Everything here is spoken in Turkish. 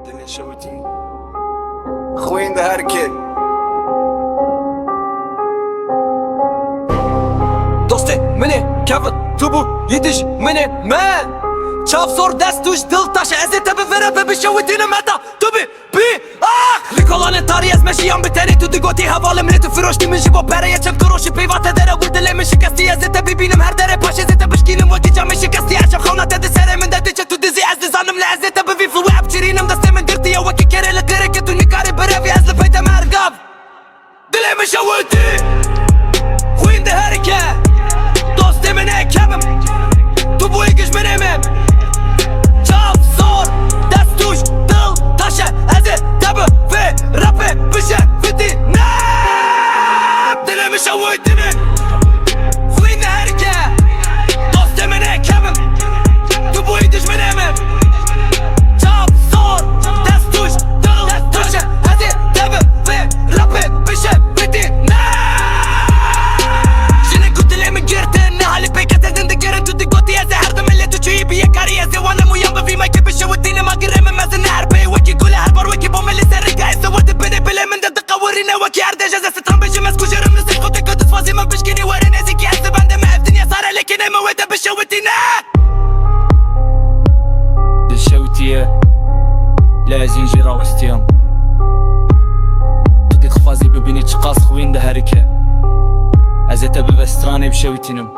دنيا شوتين خوين ده هركي دوستي مني كيفن تبو يدش مني مان شاف صور دستوش دل taşı ezete bir vere bir şovutini meta tubi bi ah Likolanın tarihi ezmeşiyan bir teri tutu goti havalı milletu firoşti min jibo pere yeçem kuroşi privat edere gudele min şikasti ezete bibinim her dere paş ezete bişkinim vaki cam şikasti yaşam xavna tedi seremin de diçe tu dizi ezdi zanım le ezete bir vifu ve abçirinim destemin girti ya vaki kere le gerek etu nikari berevi ezli peyte mergav dile min şovuti Huyun de herike dost emine kebim tu bu ikiş menemim Çap zor destuş dıl taşı ezi tabi ve rapi bişe fiti ne dile min şovutini Huyun de herike dost emine kebim tu bu ikiş menemim Çap zor destuş dıl taşı ezi tabi ve rapi bişe fiti ne وانا مو ينبغي في ما يكبش ودينا ما قرر من مازن نعربي وكي كلها هربر وكي بوم اللي سرق عيسى ود بدي بلا من دد قورينا وكي عرض جزا سترام بيجي مسكو جرم نسيق وتك تفازي ما بشكيني ورا ناسي كي حسب عندما ما الدنيا صار لك انا مواد بشوتينا الشوتيه لازم يجي راوستيام تدي تخفازي ببيني تشقاص خوين ده هركه ازتا ببستراني بشوتينم